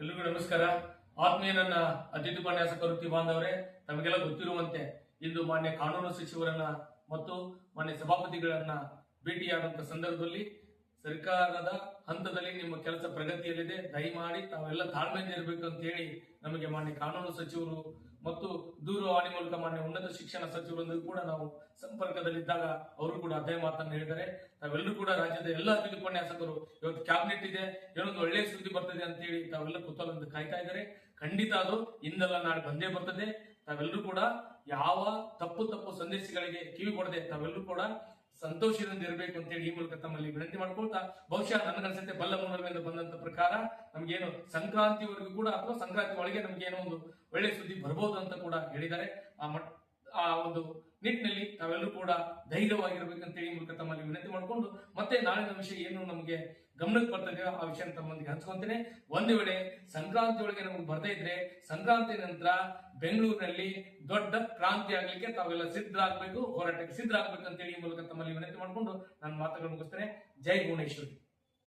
ಎಲ್ರಿಗೂ ನಮಸ್ಕಾರ. ಆತ್ಮೀಯ ನನ್ನ ಅತಿಥಿ ಉಪನ್ಯಾಸಕ ವೃತ್ತಿ ಬಾಂಧವರೇ, ತಮಗೆಲ್ಲ ಗೊತ್ತಿರುವಂತೆ ಇಂದು ಮಾನ್ಯ ಕಾನೂನು ಸಚಿವರನ್ನ ಮತ್ತು ಮಾನ್ಯ ಸಭಾಪತಿಗಳನ್ನ ಭೇಟಿಯಾದಂತ ಸಂದರ್ಭದಲ್ಲಿ ಸರ್ಕಾರದ ಹಂತದಲ್ಲಿ ನಿಮ್ಮ ಕೆಲಸ ಪ್ರಗತಿಯಲ್ಲಿದೆ, ದಯಮಾಡಿ ತಾವೆಲ್ಲ ತಾಳ್ಮೆಯಿಂದ ಇರಬೇಕು ಅಂತ ಹೇಳಿ ನಮಗೆ ಮಾನ್ಯ ಕಾನೂನು ಸಚಿವರು ಮತ್ತು ದೂರವಾಣಿ ಮೂಲಕ ಮಾನ್ಯ ಉನ್ನತ ಶಿಕ್ಷಣ ಸಚಿವರೊಂದಿಗೂ ಕೂಡ ನಾವು ಸಂಪರ್ಕದಲ್ಲಿದ್ದಾಗ ಅವರು ಕೂಡ ಅದೇ ಮಾತನ್ನು ಹೇಳಿದ್ದಾರೆ. ತಾವೆಲ್ಲರೂ ಕೂಡ ರಾಜ್ಯದ ಎಲ್ಲ ಅತಿಥಿ ಉಪನ್ಯಾಸಕರು ಇವತ್ತು ಕ್ಯಾಬಿನೆಟ್ ಇದೆ, ಏನೊಂದು ಒಳ್ಳೆಯ ಸುದ್ದಿ ಬರ್ತದೆ ಅಂತ ಹೇಳಿ ತಾವೆಲ್ಲ ಕುತೂಹಲದಿಂದ ಕಾಯ್ತಾ ಇದ್ದಾರೆ. ಖಂಡಿತ ಅದು ಇಂದಲ್ಲ ನಾಳೆ ಬಂದೇ ಬರ್ತದೆ. ತಾವೆಲ್ಲರೂ ಕೂಡ ಯಾವ ತಪ್ಪು ಸಂದೇಶಗಳಿಗೆ ಕಿವಿ ಕೊಡದೆ ತಾವೆಲ್ಲರೂ ಕೂಡ ಸಂತೋಷದಿಂದ ಇರಬೇಕು ಅಂತ ಹೇಳಿ ಈ ಮೂಲಕ ತಮ್ಮಲ್ಲಿ ವಿನಂತಿ ಮಾಡ್ಕೊಳ್ತಾ, ಬಹುಶಃ ನನಗನ್ಸುತ್ತೆ ಬಲ್ಲ ಮೂಲಗಳಿಂದ ಬಂದಂತ ಪ್ರಕಾರ ನಮ್ಗೇನು ಸಂಕ್ರಾಂತಿವರೆಗೂ ಕೂಡ ಅಥವಾ ಸಂಕ್ರಾಂತಿ ಒಳಗೆ ನಮ್ಗೆ ಏನೋ ಒಂದು ಒಳ್ಳೆ ಸುದ್ದಿ ಬರ್ಬೋದು ಅಂತ ಕೂಡ ಹೇಳಿದ್ದಾರೆ. ಆ ಒಂದು ನಿಟ್ಟಿನಲ್ಲಿ ತಾವೆಲ್ಲರೂ ಕೂಡ ಧೈರ್ಯವಾಗಿರ್ಬೇಕಂತ ಹೇಳಿ ಮೂಲಕ ತಮ್ಮಲ್ಲಿ ವಿನಂತಿ ಮಾಡಿಕೊಂಡು, ಮತ್ತೆ ನಾಳಿನ ವಿಷಯ ಏನು ನಮಗೆ ಗಮನಕ್ಕೆ ಬರ್ತದೆ ಆ ವಿಷಯ ತಮ್ಮೊಂದಿಗೆ ಹಂಚ್ಕೊಂತೇನೆ. ಒಂದು ವೇಳೆ ಸಂಕ್ರಾಂತಿ ಒಳಗೆ ನಮಗೆ ಬರ್ತಾ ಇದ್ರೆ ಸಂಕ್ರಾಂತಿ ನಂತರ ಬೆಂಗಳೂರಿನಲ್ಲಿ ದೊಡ್ಡ ಕ್ರಾಂತಿ ಆಗ್ಲಿಕ್ಕೆ ತಾವೆಲ್ಲ ಸಿದ್ಧರಾಗಬೇಕು, ಹೋರಾಟಕ್ಕೆ ಸಿದ್ಧರಾಗಬೇಕು ಅಂತ ಹೇಳಿ ಈ ಮೂಲಕ ತಮ್ಮಲ್ಲಿ ವಿನಂತಿ ಮಾಡಿಕೊಂಡು ನಾನು ಮಾತುಗಳನ್ನು ಮುಗಿಸ್ತೇನೆ. ಜೈ ಭುವನೇಶ್ವರಿ.